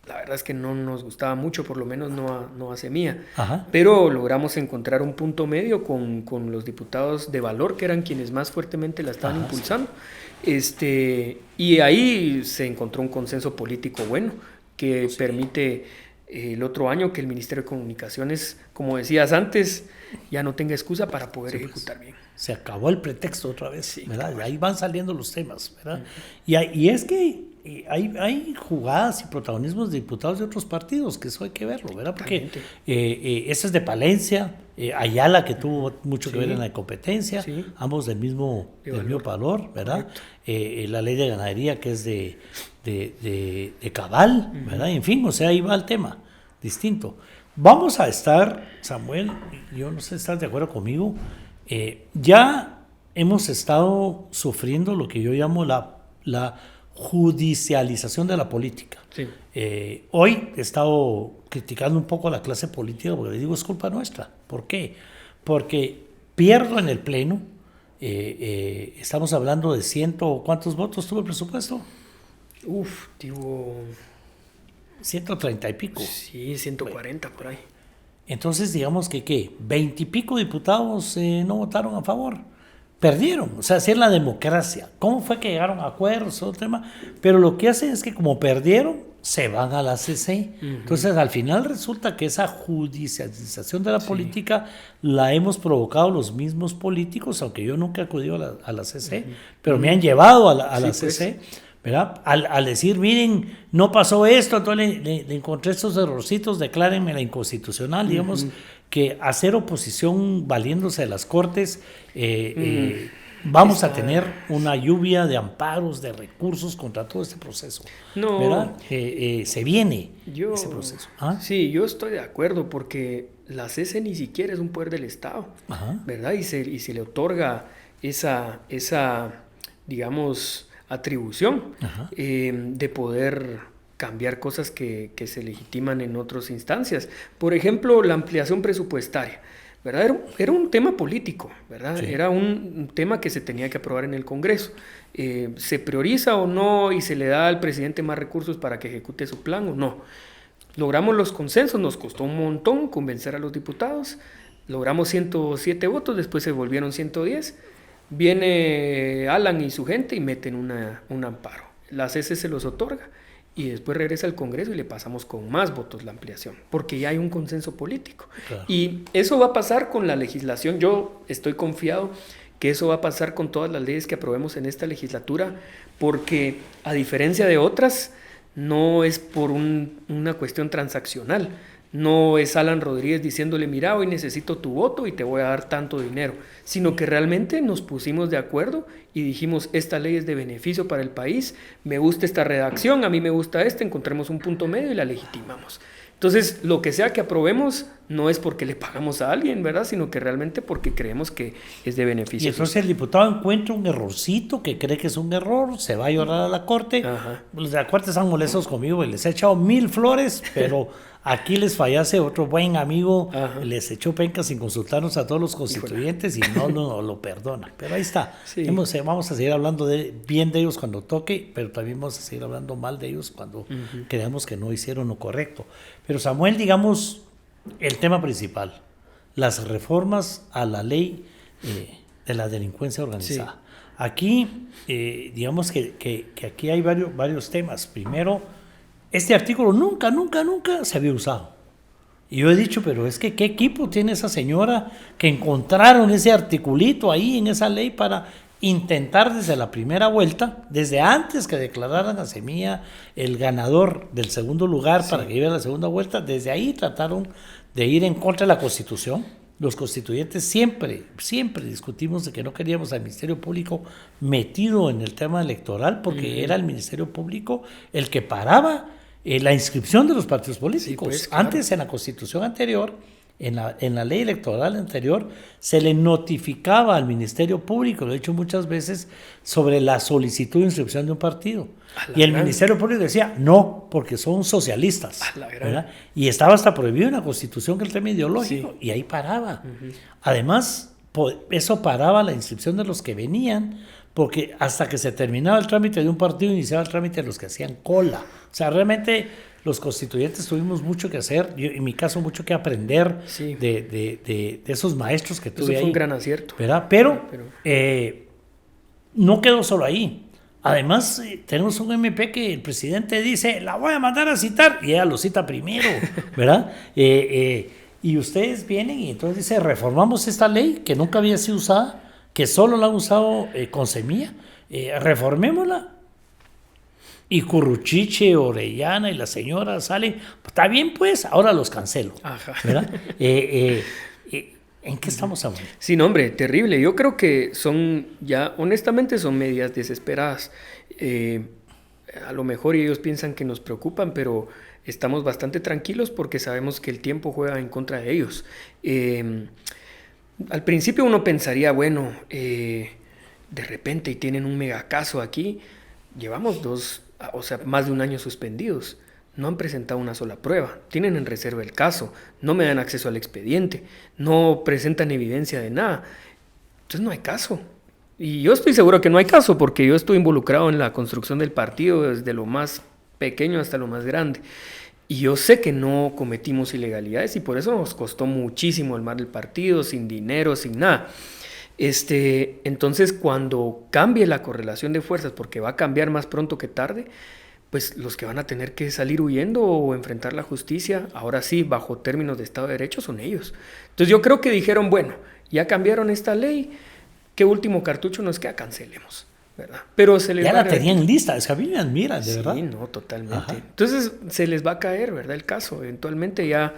[SPEAKER 2] la verdad es que no nos gustaba mucho, por lo menos no a Semilla,
[SPEAKER 1] Ajá.
[SPEAKER 2] pero logramos encontrar un punto medio con los diputados de Valor, que eran quienes más fuertemente la estaban
[SPEAKER 1] Ajá,
[SPEAKER 2] impulsando, y ahí se encontró un consenso político bueno, que permite el otro año que el Ministerio de Comunicaciones, como decías antes, ya no tenga excusa para poder ejecutar bien.
[SPEAKER 1] Se acabó el pretexto otra vez,
[SPEAKER 2] Sí,
[SPEAKER 1] ¿verdad?
[SPEAKER 2] cabal.
[SPEAKER 1] Y ahí van saliendo los temas, ¿verdad? Y es que hay jugadas y protagonismos de diputados de otros partidos, que eso hay que verlo, ¿verdad? Porque
[SPEAKER 2] Totalmente.
[SPEAKER 1] ese es de Palencia, Ayala, que tuvo mucho que
[SPEAKER 2] Sí.
[SPEAKER 1] ver en la competencia,
[SPEAKER 2] Sí.
[SPEAKER 1] ambos del mismo valor, ¿verdad? La ley de ganadería, que es de Cabal, ¿verdad? En fin, o sea, ahí va el tema, distinto. Vamos a estar, Samuel, yo no sé si estás de acuerdo conmigo, ya hemos estado sufriendo lo que yo llamo la judicialización de la política.
[SPEAKER 2] Sí.
[SPEAKER 1] Hoy he estado criticando un poco a la clase política porque les digo, es culpa nuestra. ¿Por qué? Porque pierdo en el pleno. Estamos hablando de ¿cuántos votos tuvo el presupuesto?
[SPEAKER 2] Tuvo
[SPEAKER 1] 130 y pico.
[SPEAKER 2] sí, 140 por ahí.
[SPEAKER 1] Entonces, digamos que, ¿qué? 20 y pico diputados no votaron a favor. Perdieron. O sea, así es la democracia. ¿Cómo fue que llegaron a acuerdos? Otro tema. Pero lo que hacen es que como perdieron, se van a la CC. Entonces, al final resulta que esa judicialización de la política la hemos provocado los mismos políticos, aunque yo nunca he acudido a la CC, pero me han llevado a la CC. ¿Verdad? Al decir, miren, no pasó esto, entonces le encontré estos errorcitos, declárenme la inconstitucional, digamos, que hacer oposición valiéndose de las cortes, vamos a tener una lluvia de amparos, de recursos contra todo este proceso.
[SPEAKER 2] No.
[SPEAKER 1] ¿Verdad? Se viene ese proceso. ¿Ah?
[SPEAKER 2] Sí, yo estoy de acuerdo porque la CC ni siquiera es un poder del Estado,
[SPEAKER 1] Ajá.
[SPEAKER 2] ¿verdad? Y se le otorga esa digamos, atribución de poder cambiar cosas que se legitiman en otras instancias. Por ejemplo, la ampliación presupuestaria, ¿verdad? Era un tema político, ¿verdad?
[SPEAKER 1] Sí.
[SPEAKER 2] Era un tema que se tenía que aprobar en el Congreso. ¿Se prioriza o no y se le da al presidente más recursos para que ejecute su plan o no? Logramos los consensos, nos costó un montón convencer a los diputados, logramos 107 votos, después se volvieron 110. Viene Alan y su gente y meten un amparo. La CC se los otorga y después regresa al Congreso y le pasamos con más votos la ampliación, porque ya hay un consenso político.
[SPEAKER 1] Claro.
[SPEAKER 2] Y eso va a pasar con la legislación. Yo estoy confiado que eso va a pasar con todas las leyes que aprobemos en esta legislatura, porque a diferencia de otras, no es por una cuestión transaccional. No es Alan Rodríguez diciéndole, mira, hoy necesito tu voto y te voy a dar tanto dinero, sino que realmente nos pusimos de acuerdo y dijimos, esta ley es de beneficio para el país, me gusta esta redacción, a mí me gusta esta, encontremos un punto medio y la legitimamos. Entonces, lo que sea que aprobemos no es porque le pagamos a alguien, ¿verdad? Sino que realmente porque creemos que es de beneficio.
[SPEAKER 1] Y entonces el diputado encuentra un errorcito que cree que es un error, se va a llorar a la corte.
[SPEAKER 2] Ajá.
[SPEAKER 1] Los de la corte están molestos conmigo y les he echado 1000 flores, pero aquí les fallase otro buen amigo, les echó pencas sin consultarnos a todos los constituyentes y no lo perdona. Pero ahí está.
[SPEAKER 2] Sí.
[SPEAKER 1] Vamos a seguir hablando bien de ellos cuando toque, pero también vamos a seguir hablando mal de ellos cuando creamos que no hicieron lo correcto. Pero Samuel, digamos, el tema principal, las reformas a la ley de la delincuencia organizada. Sí. Aquí, digamos que aquí hay varios temas. Primero, este artículo nunca se había usado. Y yo he dicho, pero es que ¿qué equipo tiene esa señora que encontraron ese articulito ahí en esa ley para intentar desde la primera vuelta, desde antes que declararan a Semilla el ganador del segundo lugar para que lleve a la segunda vuelta, desde ahí trataron de ir en contra de la Constitución? Los constituyentes siempre discutimos de que no queríamos al Ministerio Público metido en el tema electoral porque era el Ministerio Público el que paraba la inscripción de los partidos políticos. Sí, pues, claro. Antes, en la Constitución anterior, En la ley electoral anterior se le notificaba al Ministerio Público, lo he dicho muchas veces, sobre la solicitud de inscripción de un partido. Y el Ministerio Público decía, no, porque son socialistas. ¿Verdad? Y estaba hasta prohibido en la Constitución que el tema ideológico, y ahí paraba. Además, eso paraba la inscripción de los que venían, porque hasta que se terminaba el trámite de un partido, iniciaba el trámite de los que hacían cola. O sea, realmente los constituyentes tuvimos mucho que hacer, yo, en mi caso mucho que aprender de esos maestros que tuve ahí.
[SPEAKER 2] Eso fue un gran acierto.
[SPEAKER 1] ¿Verdad? Pero no quedó solo ahí. Además, tenemos un MP que el presidente dice, la voy a mandar a citar, y ella lo cita primero, ¿verdad? Y ustedes vienen y entonces dice, reformamos esta ley que nunca había sido usada, que solo la han usado con semilla, reformémosla. Y Curruchiche, Orellana y la señora salen, está bien pues, ahora los cancelo. Ajá. ¿Verdad? ¿En qué estamos hablando?
[SPEAKER 2] Sí, no, hombre, terrible. Yo creo que son ya, honestamente, son medidas desesperadas. A lo mejor ellos piensan que nos preocupan, pero estamos bastante tranquilos porque sabemos que el tiempo juega en contra de ellos. Al principio uno pensaría, bueno, de repente y tienen un megacaso aquí, llevamos más de un año suspendidos. No han presentado una sola prueba, tienen en reserva el caso, no me dan acceso al expediente, no presentan evidencia de nada. Entonces no hay caso. Y yo estoy seguro que no hay caso porque yo estoy involucrado en la construcción del partido desde lo más pequeño hasta lo más grande. Y yo sé que no cometimos ilegalidades y por eso nos costó muchísimo armar el partido, sin dinero, sin nada. Entonces cuando cambie la correlación de fuerzas, porque va a cambiar más pronto que tarde, pues los que van a tener que salir huyendo o enfrentar la justicia, ahora sí, bajo términos de Estado de Derecho, son ellos. Entonces yo creo que dijeron, bueno, ya cambiaron esta ley, ¿qué último cartucho nos queda? Cancelemos, ¿verdad? Pero se les
[SPEAKER 1] ya la tenían lista, es que a mí me admiran, de verdad.
[SPEAKER 2] Sí, no, totalmente. Ajá. Entonces se les va a caer, ¿verdad? El caso, eventualmente ya,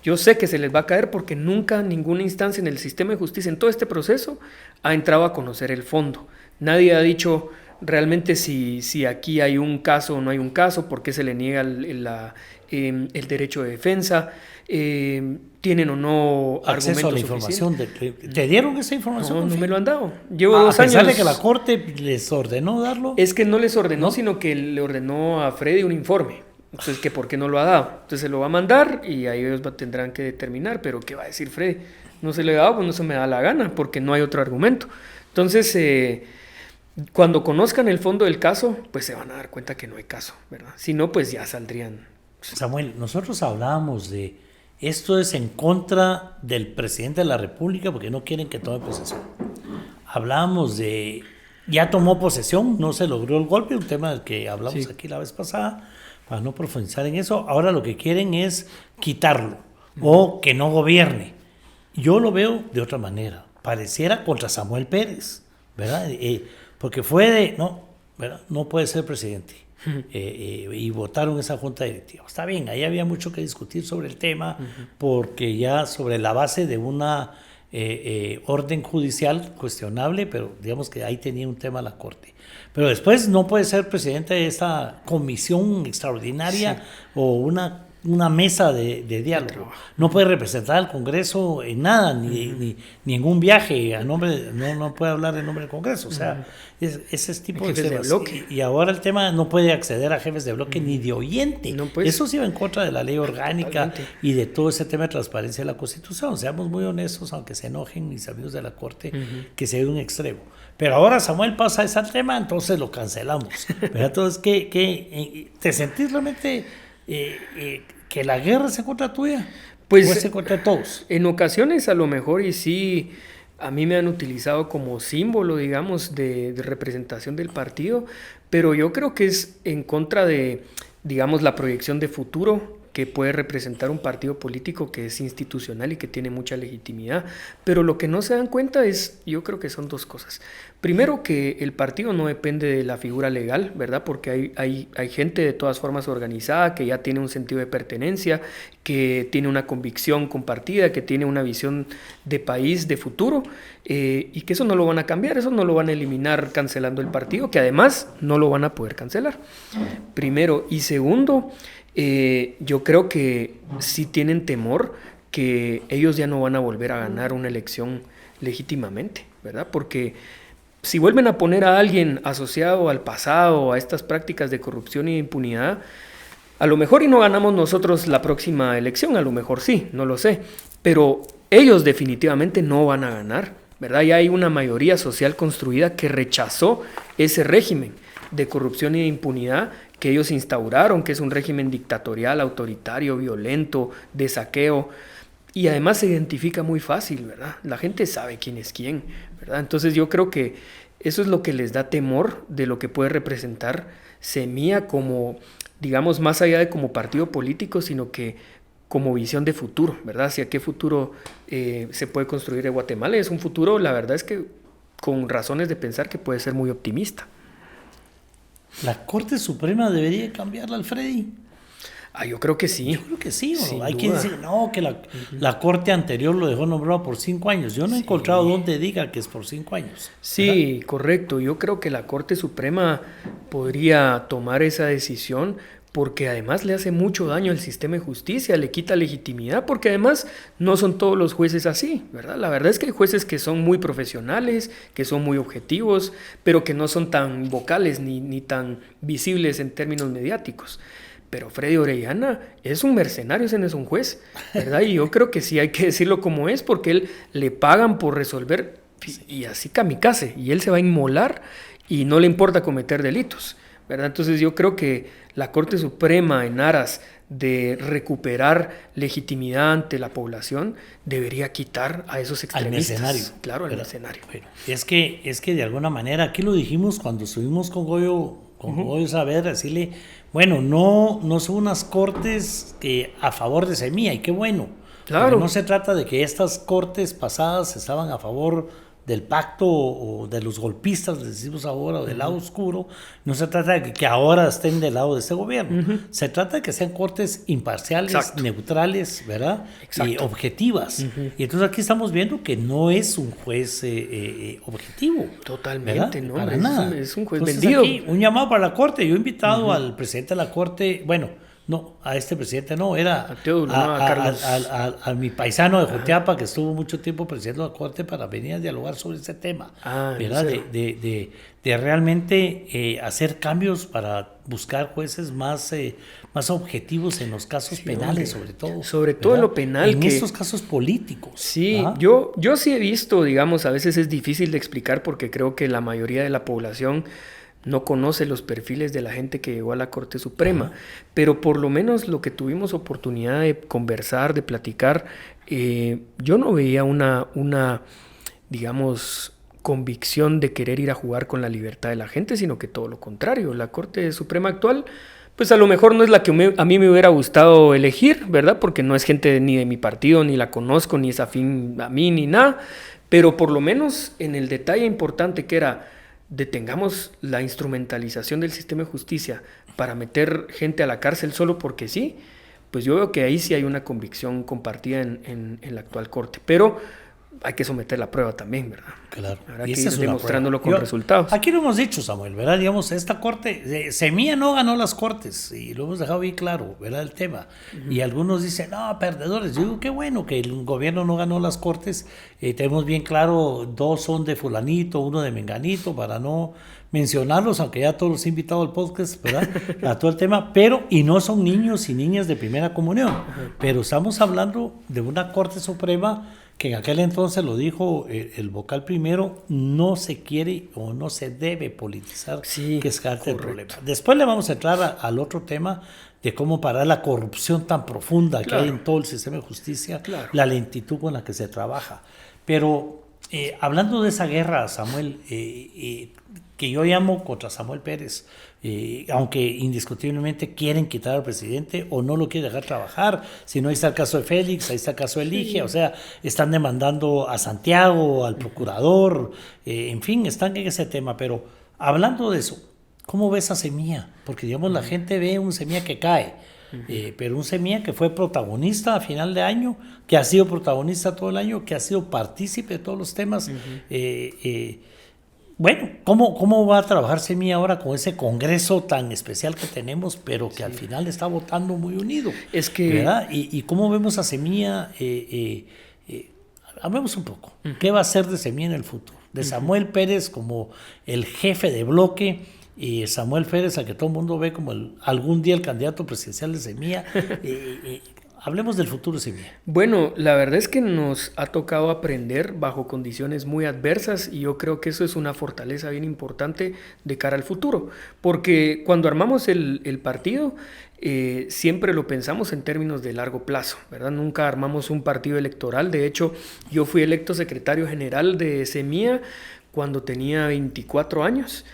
[SPEAKER 2] yo sé que se les va a caer porque nunca ninguna instancia en el sistema de justicia, en todo este proceso, ha entrado a conocer el fondo. Nadie ha dicho realmente si aquí hay un caso o no hay un caso, por qué se le niega el derecho de defensa, tienen o no
[SPEAKER 1] acceso
[SPEAKER 2] argumentos
[SPEAKER 1] a la información. ¿Te dieron esa información?
[SPEAKER 2] No me lo han dado. Llevo 2 años.
[SPEAKER 1] A pesar de que la Corte les ordenó darlo.
[SPEAKER 2] Es que no les ordenó, sino que le ordenó a Freddy un informe. Entonces, que ¿por qué no lo ha dado? Entonces se lo va a mandar y ahí ellos tendrán que determinar, pero ¿qué va a decir Freddy? No se le ha dado, pues no se me da la gana, porque no hay otro argumento. Entonces, cuando conozcan el fondo del caso, pues se van a dar cuenta que no hay caso, ¿verdad? Si no, pues ya saldrían.
[SPEAKER 1] Samuel, nosotros hablábamos de esto es en contra del presidente de la República porque no quieren que tome posesión. Hablábamos de ya tomó posesión, no se logró el golpe, un tema del que hablamos aquí la vez pasada, para no profundizar en eso. Ahora lo que quieren es quitarlo o que no gobierne. Yo lo veo de otra manera. Pareciera contra Samuel Pérez, ¿verdad? Porque fue de, no, ¿verdad? No puede ser presidente. Y votaron esa junta directiva. Está bien, ahí había mucho que discutir sobre el tema, porque ya sobre la base de una orden judicial cuestionable, pero digamos que ahí tenía un tema la Corte. Pero después no puede ser presidente de esta comisión extraordinaria o una mesa de diálogo. No puede representar al Congreso en nada, ni en un viaje a nombre, no puede hablar en nombre del Congreso. O sea, ese tipo de temas. Y ahora el tema no puede acceder a jefes de bloque ni de oyente. No, pues, eso sí va en contra de la ley orgánica y de todo ese tema de transparencia de la Constitución. Seamos muy honestos, aunque se enojen mis amigos de la Corte, que se ve un extremo. Pero ahora Samuel pasa ese tema, entonces lo cancelamos. Pero entonces, ¿te sentís realmente que la guerra es en contra tuya?
[SPEAKER 2] Pues
[SPEAKER 1] ¿O es en contra de todos?
[SPEAKER 2] En ocasiones a lo mejor y sí, a mí me han utilizado como símbolo, digamos, de representación del partido, pero yo creo que es en contra de, digamos, la proyección de futuro que puede representar un partido político que es institucional y que tiene mucha legitimidad. Pero lo que no se dan cuenta es, yo creo que son 2 cosas. Primero, que el partido no depende de la figura legal, ¿verdad? Porque hay gente de todas formas organizada que ya tiene un sentido de pertenencia, que tiene una convicción compartida, que tiene una visión de país, de futuro, y que eso no lo van a cambiar, eso no lo van a eliminar cancelando el partido, que además no lo van a poder cancelar. Primero. Y segundo, yo creo que sí tienen temor que ellos ya no van a volver a ganar una elección legítimamente, ¿verdad? Porque si vuelven a poner a alguien asociado al pasado, a estas prácticas de corrupción y de impunidad, a lo mejor y no ganamos nosotros la próxima elección, a lo mejor sí, no lo sé, pero ellos definitivamente no van a ganar, ¿verdad? Ya hay una mayoría social construida que rechazó ese régimen de corrupción y de impunidad que ellos instauraron, que es un régimen dictatorial, autoritario, violento, de saqueo, y además se identifica muy fácil, ¿verdad? La gente sabe quién es quién, ¿verdad? Entonces yo creo que eso es lo que les da temor de lo que puede representar Semilla como, digamos, más allá de como partido político, sino que como visión de futuro, ¿verdad? Hacia qué futuro se puede construir en Guatemala. Y es un futuro, la verdad es que con razones de pensar que puede ser muy optimista.
[SPEAKER 1] ¿La Corte Suprema debería cambiarla, Alfredi?
[SPEAKER 2] Yo creo que sí.
[SPEAKER 1] Yo creo que sí.
[SPEAKER 2] Sin
[SPEAKER 1] Hay
[SPEAKER 2] duda.
[SPEAKER 1] quien dice, no, que la Corte anterior lo dejó nombrado por 5 años. Yo no he encontrado donde diga que es por 5 años.
[SPEAKER 2] Sí,
[SPEAKER 1] ¿verdad?
[SPEAKER 2] correcto. Yo creo que la Corte Suprema podría tomar esa decisión porque además le hace mucho daño al sistema de justicia, le quita legitimidad, porque además no son todos los jueces así, ¿verdad? La verdad es que hay jueces que son muy profesionales, que son muy objetivos, pero que no son tan vocales ni tan visibles en términos mediáticos. Pero Freddy Orellana es un mercenario, ese no es un juez, ¿verdad? Y yo creo que sí hay que decirlo como es, porque él le pagan por resolver y así kamikaze, y él se va a inmolar y no le importa cometer delitos, ¿verdad? Entonces yo creo que la Corte Suprema, en aras de recuperar legitimidad ante la población, debería quitar a esos extremistas.
[SPEAKER 1] Al mercenario.
[SPEAKER 2] Claro, al mercenario.
[SPEAKER 1] Bueno, es que de alguna manera, aquí lo dijimos cuando estuvimos con Goyo Saber, decirle, bueno, no son unas cortes a favor de Semilla, y qué bueno.
[SPEAKER 2] Claro.
[SPEAKER 1] Porque no se trata de que estas cortes pasadas estaban a favor del pacto o de los golpistas, les decimos ahora, o del lado oscuro. No se trata de que ahora estén del lado de este gobierno. Se trata de que sean cortes imparciales,
[SPEAKER 2] Exacto.
[SPEAKER 1] neutrales, ¿verdad?
[SPEAKER 2] Exacto.
[SPEAKER 1] Y objetivas. Y entonces aquí estamos viendo que no es un juez objetivo.
[SPEAKER 2] Totalmente,
[SPEAKER 1] ¿verdad?
[SPEAKER 2] ¿no?
[SPEAKER 1] Para nada.
[SPEAKER 2] Es un juez
[SPEAKER 1] Entonces,
[SPEAKER 2] vendido.
[SPEAKER 1] aquí, un llamado para la Corte. Yo he invitado al presidente de la Corte, bueno, no, a este presidente no, era
[SPEAKER 2] A Teodoro, no, a Carlos.
[SPEAKER 1] a mi paisano de Jutiapa, que estuvo mucho tiempo presidiendo la Corte, para venir a dialogar sobre ese tema, ¿verdad? De realmente hacer cambios para buscar jueces más objetivos en los casos penales, sobre todo.
[SPEAKER 2] Sobre todo en lo penal.
[SPEAKER 1] En estos casos políticos.
[SPEAKER 2] Sí, yo sí he visto, digamos, a veces es difícil de explicar porque creo que la mayoría de la población no conoce los perfiles de la gente que llegó a la Corte Suprema, pero por lo menos lo que tuvimos oportunidad de conversar, de platicar, yo no veía una, digamos, convicción de querer ir a jugar con la libertad de la gente, sino que todo lo contrario. La Corte Suprema actual, pues a lo mejor no es la que a mí me hubiera gustado elegir, ¿verdad? Porque no es gente ni de mi partido, ni la conozco, ni es afín a mí, ni nada, pero por lo menos en el detalle importante que era: detengamos la instrumentalización del sistema de justicia para meter gente a la cárcel solo porque sí, pues yo veo que ahí sí hay una convicción compartida en la actual Corte, pero hay que someter la prueba también, ¿verdad?
[SPEAKER 1] Claro.
[SPEAKER 2] Habrá que ir demostrándolo con resultados.
[SPEAKER 1] Aquí lo hemos dicho, Samuel, ¿verdad? Digamos, esta Corte, Semilla no ganó las Cortes, y lo hemos dejado bien claro, ¿verdad? El tema. Y algunos dicen, no, perdedores. Yo digo, qué bueno que el gobierno no ganó las Cortes. Tenemos bien claro, 2 son de fulanito, 1 de menganito, para no mencionarlos, aunque ya todos los he invitado al podcast, ¿verdad? A todo el tema, y no son niños y niñas de primera comunión. Pero estamos hablando de una Corte Suprema que en aquel entonces lo dijo el vocal primero, no se quiere o no se debe politizar,
[SPEAKER 2] sí,
[SPEAKER 1] que es parte del problema. Después le vamos a entrar al otro tema de cómo parar la corrupción tan profunda que hay en todo el sistema de justicia, la lentitud con la que se trabaja. Pero hablando de esa guerra, Samuel, que yo llamo contra Samuel Pérez, aunque indiscutiblemente quieren quitar al presidente o no lo quieren dejar trabajar, si no, ahí está el caso de Félix, ahí está el caso de Ligia, o sea, están demandando a Santiago, al procurador, en fin, están en ese tema. Pero hablando de eso, ¿cómo ves a Semilla? Porque digamos, la gente ve un Semilla que cae, pero un Semilla que fue protagonista a final de año, que ha sido protagonista todo el año, que ha sido partícipe de todos los temas. bueno, ¿cómo va a trabajar Semilla ahora con ese congreso tan especial que tenemos, pero que al final está votando muy unido?
[SPEAKER 2] Es que...
[SPEAKER 1] ¿Verdad? ¿Y cómo vemos a Semilla? Hablemos un poco. ¿Qué va a ser de Semilla en el futuro? De Samuel Pérez como el jefe de bloque, y Samuel Pérez, a que todo el mundo ve como algún día el candidato presidencial de Semilla. Hablemos del futuro de Semilla.
[SPEAKER 2] Bueno, la verdad es que nos ha tocado aprender bajo condiciones muy adversas y yo creo que eso es una fortaleza bien importante de cara al futuro, porque cuando armamos el partido siempre lo pensamos en términos de largo plazo, ¿verdad? Nunca armamos un partido electoral. De hecho, yo fui electo secretario general de Semilla cuando tenía 24 años.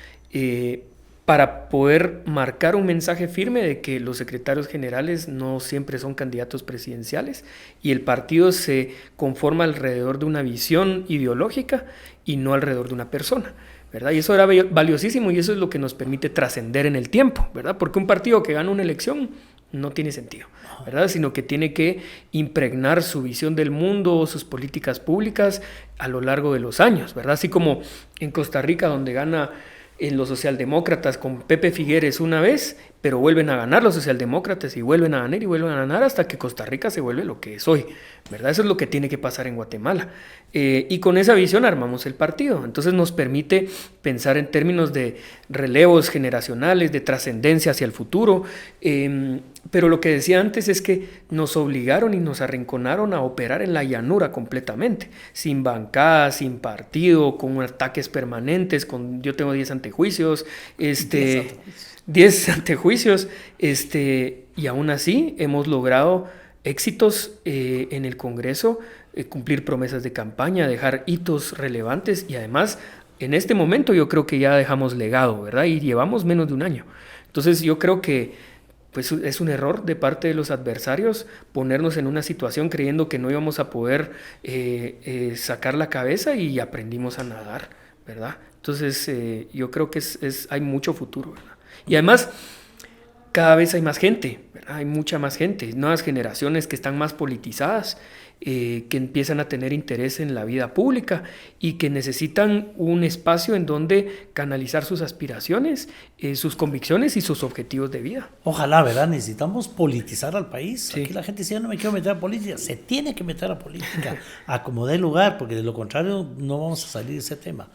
[SPEAKER 2] Para poder marcar un mensaje firme de que los secretarios generales no siempre son candidatos presidenciales y el partido se conforma alrededor de una visión ideológica y no alrededor de una persona, ¿verdad? Y eso era valiosísimo y eso es lo que nos permite trascender en el tiempo, ¿verdad? Porque un partido que gana una elección no tiene sentido, ¿verdad? Sino que tiene que impregnar su visión del mundo, sus políticas públicas a lo largo de los años, ¿verdad? Así como en Costa Rica, donde gana los socialdemócratas con Pepe Figueres una vez, pero vuelven a ganar los socialdemócratas y vuelven a ganar y vuelven a ganar hasta que Costa Rica se vuelve lo que es hoy, ¿verdad? Eso es lo que tiene que pasar en Guatemala. Y con esa visión armamos el partido. Entonces nos permite pensar en términos de relevos generacionales, de trascendencia hacia el futuro. Pero lo que decía antes es que nos obligaron y nos arrinconaron a operar en la llanura completamente, sin bancada, sin partido, con ataques permanentes, yo tengo 10 antejuicios, 10 antejuicios, y aún así hemos logrado éxitos en el Congreso, cumplir promesas de campaña, dejar hitos relevantes y además en este momento yo creo que ya dejamos legado, ¿verdad? Y llevamos menos de un año. Entonces yo creo que pues es un error de parte de los adversarios ponernos en una situación creyendo que no íbamos a poder sacar la cabeza y aprendimos a nadar, ¿verdad? Entonces yo creo que hay mucho futuro, ¿verdad? Y además cada vez hay más gente, ¿verdad? Hay mucha más gente, nuevas generaciones que están más politizadas, que empiezan a tener interés en la vida pública y que necesitan un espacio en donde canalizar sus aspiraciones, sus convicciones y sus objetivos de vida.
[SPEAKER 1] Ojalá, ¿verdad? Necesitamos politizar al país.
[SPEAKER 2] Sí.
[SPEAKER 1] Aquí la gente dice, yo no me quiero meter a política. Se tiene que meter a política, a como dé lugar, porque de lo contrario no vamos a salir de ese tema.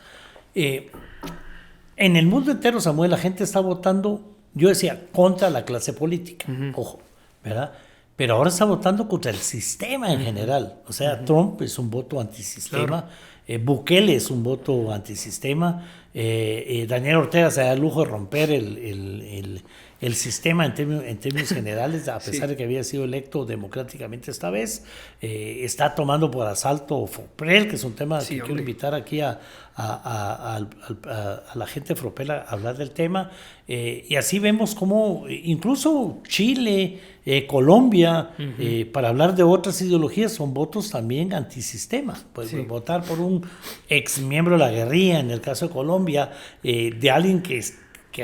[SPEAKER 1] En el mundo entero, Samuel, la gente está votando, yo decía, contra la clase política. Ojo, ¿verdad? Pero ahora está votando contra el sistema en general. O sea, Trump es un voto antisistema, claro. Bukele es un voto antisistema, Daniel Ortega se da el lujo de romper el sistema en términos generales, a pesar de que había sido electo democráticamente esta vez. Está tomando por asalto FOPREL, que es un tema que quiero invitar aquí a la gente de FOPREL a hablar del tema. Y así vemos cómo incluso Chile, Colombia, para hablar de otras ideologías, son votos también antisistema. Pues votar por un ex miembro de la guerrilla, en el caso de Colombia, de alguien que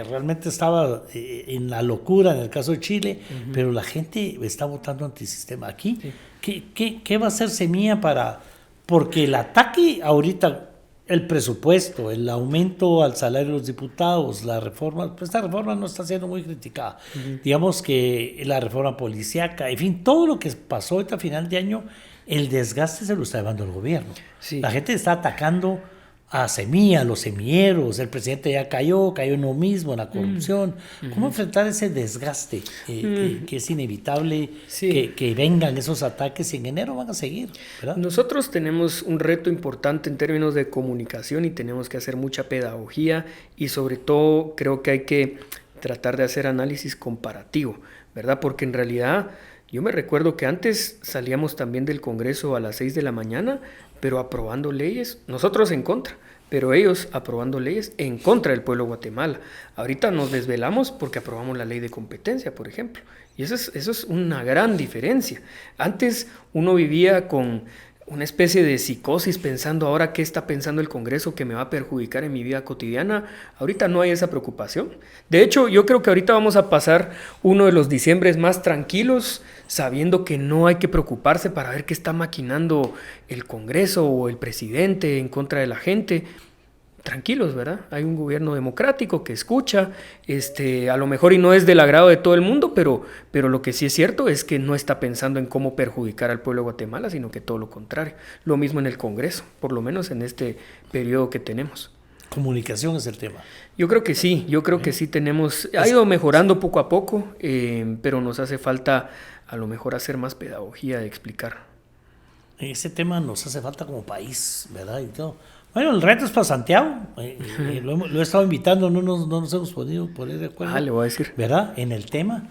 [SPEAKER 1] realmente estaba en la locura en el caso de Chile, pero la gente está votando antisistema. Aquí, ¿qué va a hacer Semilla porque el ataque ahorita, el presupuesto, el aumento al salario de los diputados, la reforma, pues esta reforma no está siendo muy criticada. Digamos que la reforma policíaca, en fin, todo lo que pasó ahorita a final de año, el desgaste se lo está llevando el gobierno. Sí. La gente está atacando a Semilla, a los semilleros, el presidente ya cayó en lo mismo, en la corrupción. ¿Cómo enfrentar ese desgaste que es inevitable que vengan esos ataques y en enero van a seguir, ¿verdad?
[SPEAKER 2] Nosotros tenemos un reto importante en términos de comunicación y tenemos que hacer mucha pedagogía y sobre todo creo que hay que tratar de hacer análisis comparativo, ¿verdad? Porque en realidad yo me recuerdo que antes salíamos también del Congreso a las 6 de la mañana, pero aprobando leyes, nosotros en contra, pero ellos aprobando leyes en contra del pueblo de Guatemala. Ahorita nos desvelamos porque aprobamos la ley de competencia, por ejemplo, y eso es una gran diferencia. Antes uno vivía con una especie de psicosis pensando ahora qué está pensando el Congreso que me va a perjudicar en mi vida cotidiana. Ahorita no hay esa preocupación. De hecho, yo creo que ahorita vamos a pasar uno de los diciembres más tranquilos, sabiendo que no hay que preocuparse para ver qué está maquinando el Congreso o el presidente en contra de la gente. tranquilos, ¿verdad? Hay un gobierno democrático que escucha, a lo mejor y no es del agrado de todo el mundo, pero lo que sí es cierto es que no está pensando en cómo perjudicar al pueblo de Guatemala, sino que todo lo contrario. Lo mismo en el Congreso, por lo menos en este periodo que tenemos.
[SPEAKER 1] Comunicación es el tema.
[SPEAKER 2] Yo creo que sí, ha ido mejorando poco a poco, pero nos hace falta a lo mejor hacer más pedagogía de explicar.
[SPEAKER 1] Ese tema nos hace falta como país, ¿verdad? Y todo. Bueno, el reto es para Santiago, lo he estado invitando, no nos hemos podido poner de acuerdo.
[SPEAKER 2] Le voy a decir.
[SPEAKER 1] ¿Verdad? En el tema,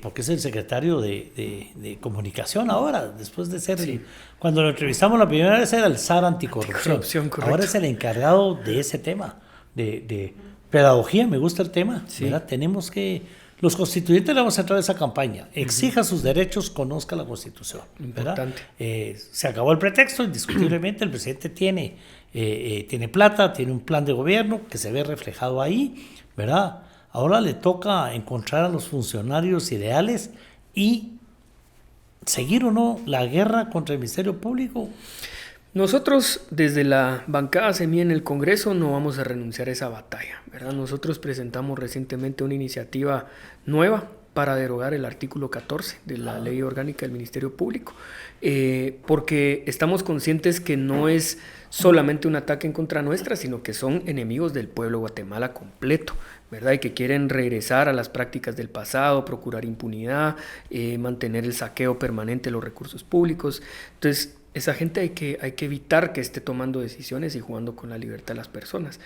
[SPEAKER 1] porque es el secretario de Comunicación ahora, después de ser, cuando lo entrevistamos la primera vez era el SAR Anticorrupción, ahora es el encargado de ese tema, de pedagogía, me gusta el tema, ¿verdad? Tenemos que... Los constituyentes le vamos a entrar a esa campaña. Exija sus derechos, conozca la Constitución. ¿Verdad? Se acabó el pretexto, indiscutiblemente el presidente tiene plata, tiene un plan de gobierno que se ve reflejado ahí, ¿verdad? Ahora le toca encontrar a los funcionarios ideales y seguir o no la guerra contra el Ministerio Público.
[SPEAKER 2] Nosotros, desde la bancada Semilla en el Congreso, no vamos a renunciar a esa batalla, ¿verdad? Nosotros presentamos recientemente una iniciativa nueva para derogar el artículo 14 de la Ley Orgánica del Ministerio Público, porque estamos conscientes que no es solamente un ataque en contra nuestra, sino que son enemigos del pueblo de Guatemala completo, ¿verdad? Y que quieren regresar a las prácticas del pasado, procurar impunidad, mantener el saqueo permanente de los recursos públicos. Entonces, esa gente hay que evitar que esté tomando decisiones y jugando con la libertad de las personas.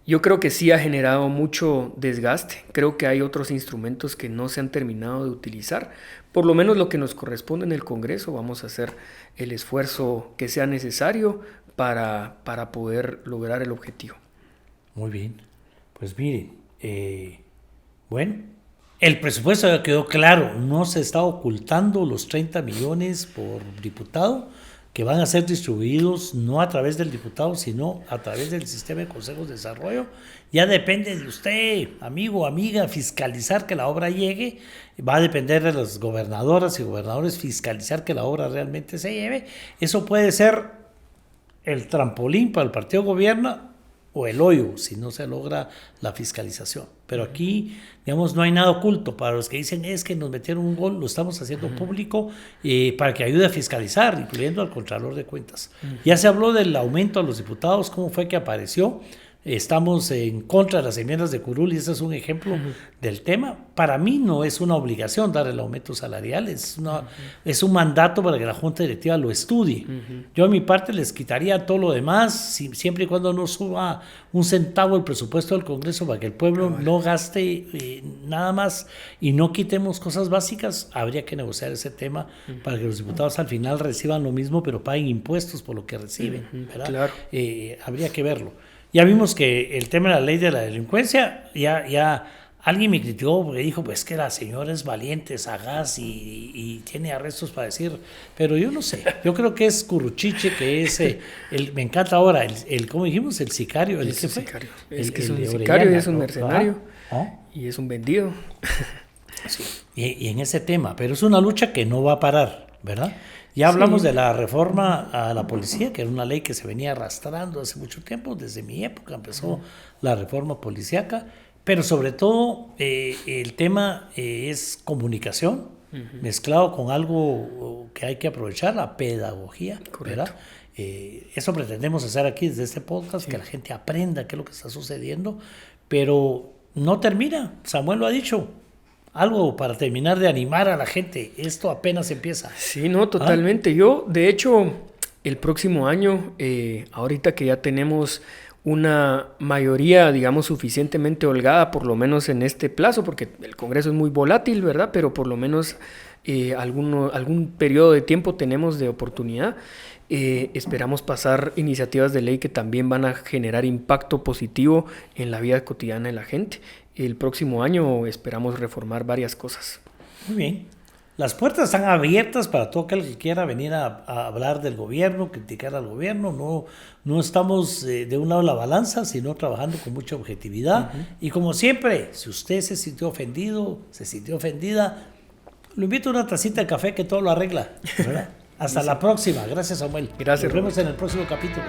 [SPEAKER 2] Yo creo que sí ha generado mucho desgaste. Creo que hay otros instrumentos que no se han terminado de utilizar. Por lo menos lo que nos corresponde en el Congreso, vamos a hacer el esfuerzo que sea necesario para poder lograr el objetivo.
[SPEAKER 1] Muy bien. Pues miren, bueno, el presupuesto ya quedó claro, no se está ocultando los 30 millones por diputado que van a ser distribuidos no a través del diputado, sino a través del sistema de consejos de desarrollo. Ya depende de usted, amigo o amiga, fiscalizar que la obra llegue. Va a depender de las gobernadoras y gobernadores fiscalizar que la obra realmente se lleve. Eso puede ser el trampolín para el partido gobierno o el hoyo si no se logra la fiscalización. Pero aquí, digamos, no hay nada oculto. Para los que dicen es que nos metieron un gol, lo estamos haciendo público para que ayude a fiscalizar, incluyendo al Contralor de Cuentas. Ya se habló del aumento a los diputados, cómo fue que apareció. Estamos en contra de las enmiendas de Curul y ese es un ejemplo del tema. Para mí no es una obligación dar el aumento salarial, es un mandato para que la Junta Directiva lo estudie. Yo a mi parte les quitaría todo lo demás, siempre y cuando no suba un centavo el presupuesto del Congreso para que el pueblo no gaste nada más y no quitemos cosas básicas. Habría que negociar ese tema para que los diputados al final reciban lo mismo pero paguen impuestos por lo que reciben, ¿verdad?
[SPEAKER 2] Claro.
[SPEAKER 1] Habría que verlo. Ya vimos que el tema de la ley de la delincuencia, ya alguien me criticó porque dijo, pues que la señora es valiente, sagaz y tiene arrestos para decir, pero yo no sé, yo creo que es Curruchiche, que es, me encanta ahora, ¿cómo dijimos? El sicario.
[SPEAKER 2] Es un sicario, y es un mercenario, y es un vendido.
[SPEAKER 1] Sí. Y en ese tema, pero es una lucha que no va a parar, ¿verdad? Ya hablamos de la reforma a la policía, que era una ley que se venía arrastrando hace mucho tiempo, desde mi época empezó la reforma policíaca, pero sobre todo el tema es comunicación, mezclado con algo que hay que aprovechar, la pedagogía, ¿verdad? Eso pretendemos hacer aquí desde este podcast, que la gente aprenda qué es lo que está sucediendo, pero no termina, Samuel lo ha dicho. Algo para terminar de animar a la gente. Esto apenas empieza.
[SPEAKER 2] Sí, no, totalmente. Yo, de hecho, el próximo año, ahorita que ya tenemos una mayoría, digamos, suficientemente holgada, por lo menos en este plazo, porque el Congreso es muy volátil, ¿verdad? Pero por lo menos algún periodo de tiempo tenemos de oportunidad. Esperamos pasar iniciativas de ley que también van a generar impacto positivo en la vida cotidiana de la gente. El próximo año esperamos reformar varias cosas.
[SPEAKER 1] Muy bien. Las puertas están abiertas para todo aquel que quiera venir a hablar del gobierno, criticar al gobierno. No estamos de un lado de la balanza, sino trabajando con mucha objetividad. Y como siempre, si usted se sintió ofendido, se sintió ofendida, lo invito a una tacita de café que todo lo arregla, ¿verdad? Hasta la próxima. Gracias, Samuel.
[SPEAKER 2] Gracias.
[SPEAKER 1] Nos vemos en el próximo capítulo.